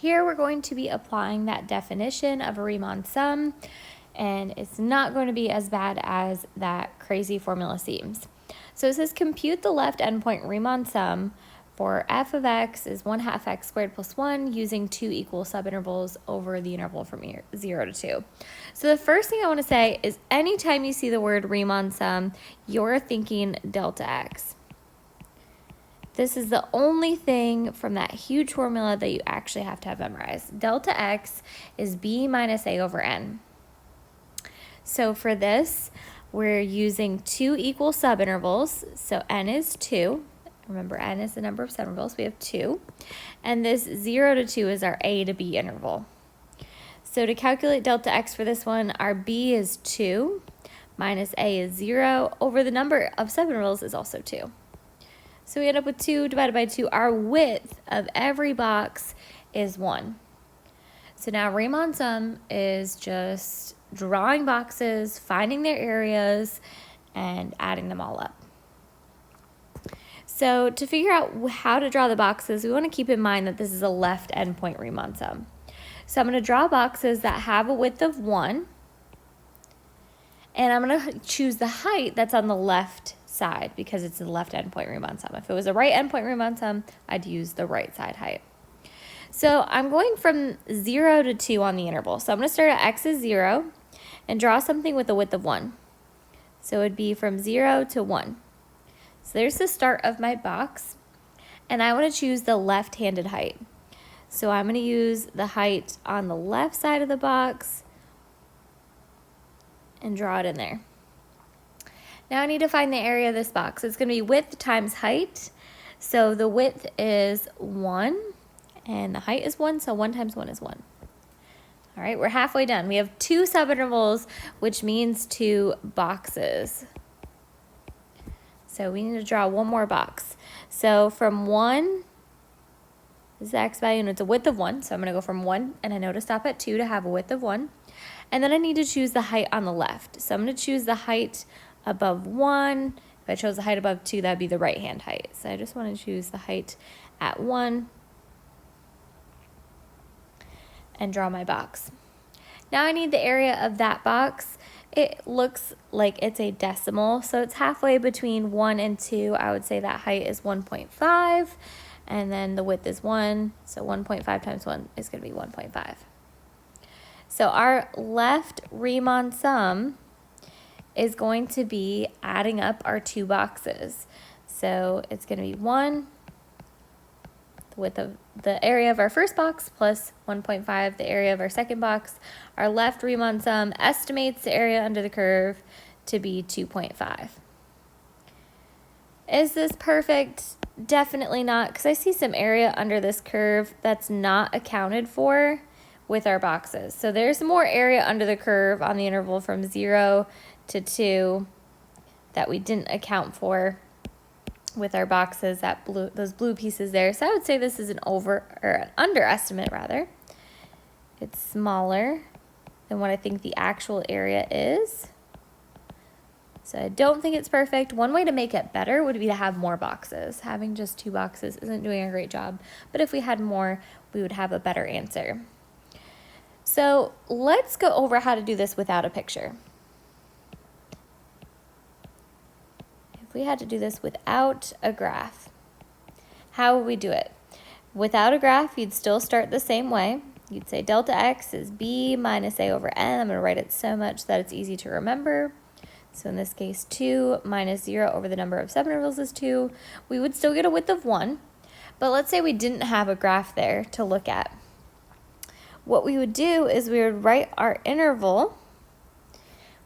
Here we're going to be applying that definition of a Riemann sum, and it's not going to be as bad as that crazy formula seems. So it says compute the left endpoint Riemann sum for f of x is 1/2 x squared plus 1 using two equal subintervals over the interval from 0 to 2. So the first thing I want to say is anytime you see the word Riemann sum, you're thinking delta x. This is the only thing from that huge formula that you actually have to have memorized. Delta x is b minus a over n. So for this, we're using two equal subintervals. So n is 2. Remember, n is the number of subintervals. We have 2. And this 0 to 2 is our a to b interval. So to calculate delta x for this one, our b is 2 minus a is 0 over the number of subintervals is also 2. So we end up with 2 divided by 2. Our width of every box is 1. So now Riemann sum is just drawing boxes, finding their areas, and adding them all up. So to figure out how to draw the boxes, we want to keep in mind that this is a left endpoint Riemann sum. So I'm going to draw boxes that have a width of 1, and I'm going to choose the height that's on the left side because it's the left endpoint Riemann sum. If it was a right endpoint Riemann sum, I'd use the right side height. So I'm going from 0 to 2 on the interval. So I'm going to start at x is 0 and draw something with a width of 1. So it would be from 0 to 1. So there's the start of my box, and I want to choose the left-handed height. So I'm going to use the height on the left side of the box and draw it in there. Now I need to find the area of this box. It's going to be width times height. So the width is 1 and the height is 1, so 1 times 1 is 1. All right, we're halfway done. We have 2 subintervals, which means 2 boxes. So we need to draw one more box. So from 1, this is the x value, and it's a width of 1. So I'm going to go from 1, and I know to stop at 2 to have a width of 1. And then I need to choose the height on the left. So I'm going to choose the height above 1. If I chose the height above 2, that would be the right-hand height. So I just want to choose the height at 1 and draw my box. Now I need the area of that box. It looks like it's a decimal, so it's halfway between 1 and 2. I would say that height is 1.5, and then the width is 1, so 1.5 times 1 is going to be 1.5. So our left Riemann sum is going to be adding up our 2 boxes. So it's going to be 1, the width of the area of our first box, plus 1.5, the area of our second box. Our left Riemann sum estimates the area under the curve to be 2.5. Is this perfect? Definitely not, because I see some area under this curve that's not accounted for with our boxes. So there's more area under the curve on the interval from 0 to 2 that we didn't account for with our boxes, those blue pieces there. So I would say this is an underestimate rather. It's smaller than what I think the actual area is. So I don't think it's perfect. One way to make it better would be to have more boxes. Having just 2 boxes isn't doing a great job, but if we had more, we would have a better answer. So let's go over how to do this without a picture. If we had to do this without a graph, how would we do it? Without a graph, you'd still start the same way. You'd say delta x is b minus a over n. I'm going to write it so much that it's easy to remember. So in this case, 2 minus 0 over the number of subintervals is 2. We would still get a width of 1, but let's say we didn't have a graph there to look at. What we would do is we would write our interval.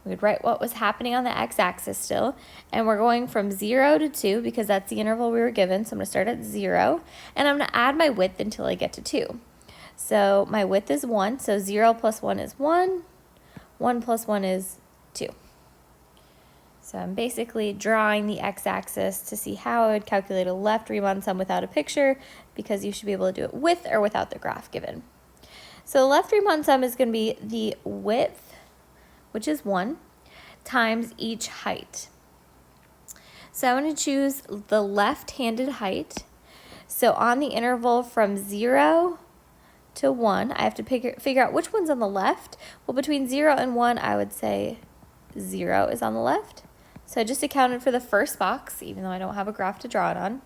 We would write what was happening on the x-axis still, and we're going from 0 to 2 because that's the interval we were given. So I'm going to start at 0, and I'm going to add my width until I get to 2. So my width is 1, so 0 plus 1 is 1, 1 plus 1 is 2. So I'm basically drawing the x-axis to see how I would calculate a left Riemann sum without a picture, because you should be able to do it with or without the graph given. So the left Riemann sum is going to be the width, which is 1, times each height. So I'm going to choose the left-handed height. So on the interval from 0 to 1. I have to figure out which one's on the left. Well, between 0 and 1, I would say 0 is on the left. So I just accounted for the first box, even though I don't have a graph to draw it on.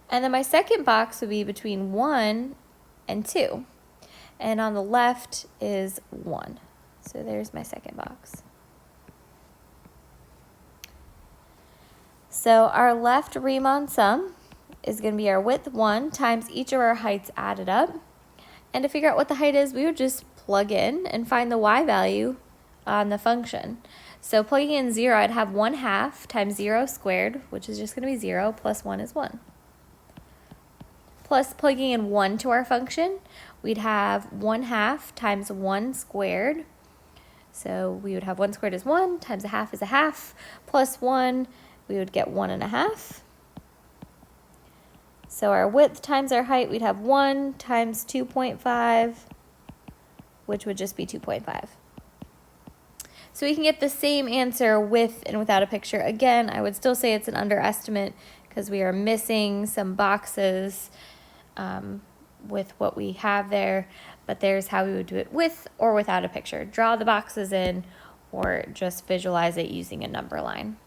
And then my second box would be between 1 and 2. And on the left is 1. So there's my second box. So our left Riemann sum is going to be our width 1 times each of our heights added up. And to figure out what the height is, we would just plug in and find the y value on the function. So plugging in 0, I'd have 1/2 times 0 squared, which is just going to be 0, plus 1 is 1. Plus plugging in 1 to our function, we'd have 1/2 times 1 squared. So we would have 1 squared is 1, times 1/2 is 1/2, plus 1, we would get 1.5. So our width times our height, we'd have 1 times 2.5, which would just be 2.5. So we can get the same answer with and without a picture. Again, I would still say it's an underestimate because we are missing some boxes with what we have there, but there's how we would do it with or without a picture. Draw the boxes in or just visualize it using a number line.